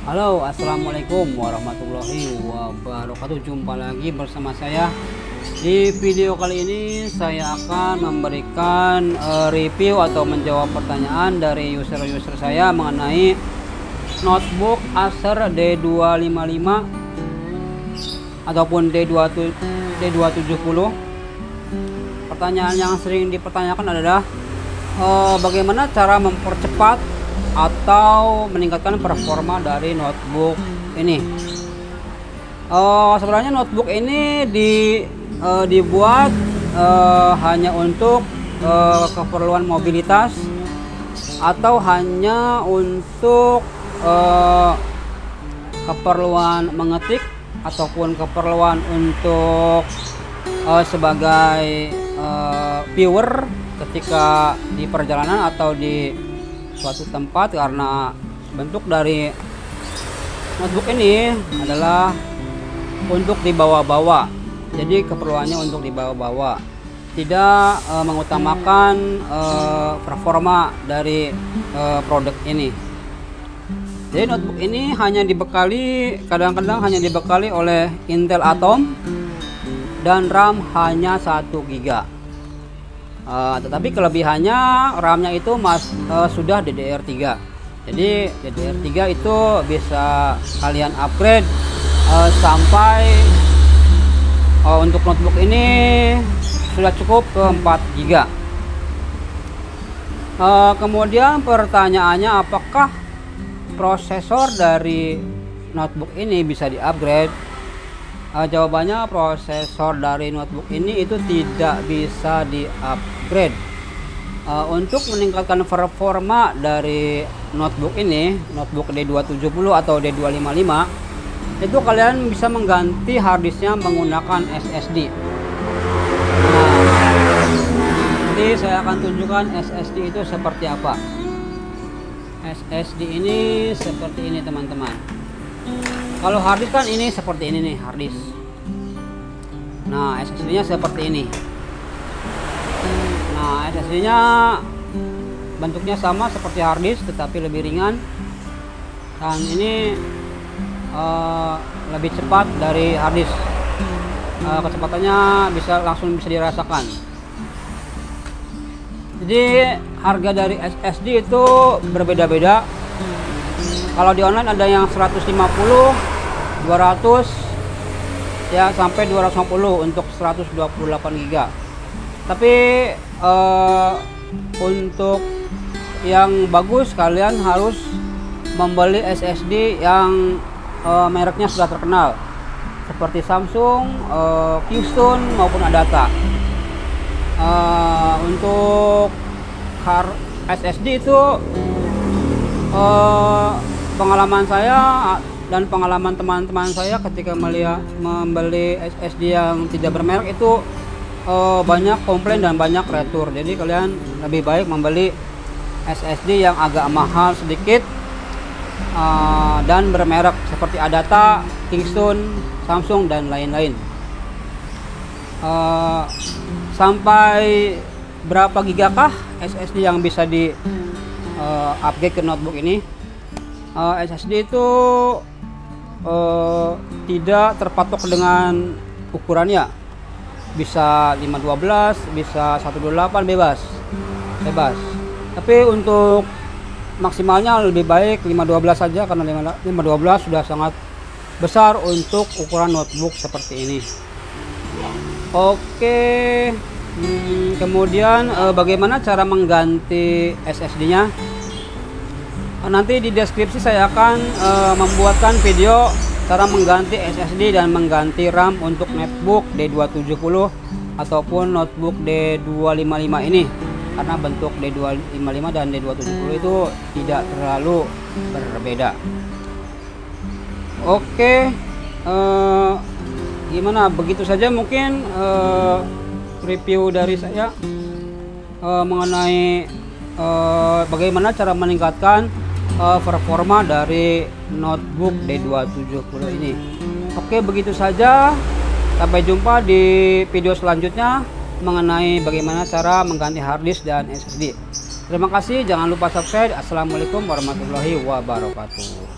Halo, assalamualaikum warahmatullahi wabarakatuh. Jumpa lagi bersama saya. Di video kali ini saya akan memberikan review atau menjawab pertanyaan dari user-user saya mengenai notebook Acer D255 ataupun D270. Pertanyaan yang sering dipertanyakan adalah bagaimana cara mempercepat atau meningkatkan performa dari notebook ini. Sebenarnya notebook ini dibuat hanya untuk keperluan mobilitas atau hanya untuk keperluan mengetik ataupun keperluan untuk sebagai viewer ketika di perjalanan atau di suatu tempat, karena bentuk dari notebook ini adalah untuk dibawa-bawa. Jadi keperluannya untuk dibawa-bawa, tidak mengutamakan performa dari produk ini. Jadi notebook ini hanya dibekali, kadang-kadang hanya dibekali oleh Intel Atom dan RAM hanya 1 GB. Tetapi kelebihannya RAM-nya itu sudah DDR3. Jadi DDR3 itu bisa kalian upgrade sampai untuk notebook ini sudah cukup ke 4 GB. Kemudian pertanyaannya, apakah prosesor dari notebook ini bisa di-upgrade? Jawabannya, prosesor dari notebook ini itu tidak bisa di-upgrade. Untuk meningkatkan performa dari notebook ini, notebook D270 atau D255, itu kalian bisa mengganti harddisknya menggunakan SSD. Jadi saya akan tunjukkan SSD itu seperti apa. SSD ini seperti ini teman-teman. Kalau harddisk kan ini seperti ini nih, harddisk. Nah, SSD-nya seperti ini. Nah, SSD-nya bentuknya sama seperti harddisk tetapi lebih ringan. Dan ini lebih cepat dari harddisk. Kecepatannya langsung bisa dirasakan. Jadi harga dari SSD itu berbeda-beda. Kalau di online ada yang 150, 200 ya sampai 250 untuk 128 GB. Tapi untuk yang bagus kalian harus membeli SSD yang mereknya sudah terkenal seperti Samsung, Keystone maupun Adata. Untuk SSD itu pengalaman saya dan pengalaman teman-teman saya ketika membeli SSD yang tidak bermerek itu banyak komplain dan banyak retur. Jadi kalian lebih baik membeli SSD yang agak mahal sedikit dan bermerek seperti Adata, Kingston, Samsung dan lain-lain. Sampai berapa gigakah SSD yang bisa di upgrade ke notebook ini? SSD itu tidak terpatok dengan ukurannya, bisa 512, bisa 128, bebas. Tapi untuk maksimalnya lebih baik 512 saja, karena 512 sudah sangat besar untuk ukuran notebook seperti ini. Oke. Kemudian bagaimana cara mengganti SSD-nya? Nanti di deskripsi saya akan membuatkan video cara mengganti SSD dan mengganti RAM untuk notebook D270 ataupun notebook D255 ini, karena bentuk D255 dan D270 itu tidak terlalu berbeda. Oke, gimana? Begitu saja mungkin review dari saya mengenai bagaimana cara meningkatkan performa dari notebook D270 ini. Oke, begitu saja. Sampai jumpa di video selanjutnya mengenai bagaimana cara mengganti harddisk dan SSD. Terima kasih, jangan lupa subscribe. Assalamualaikum warahmatullahi wabarakatuh.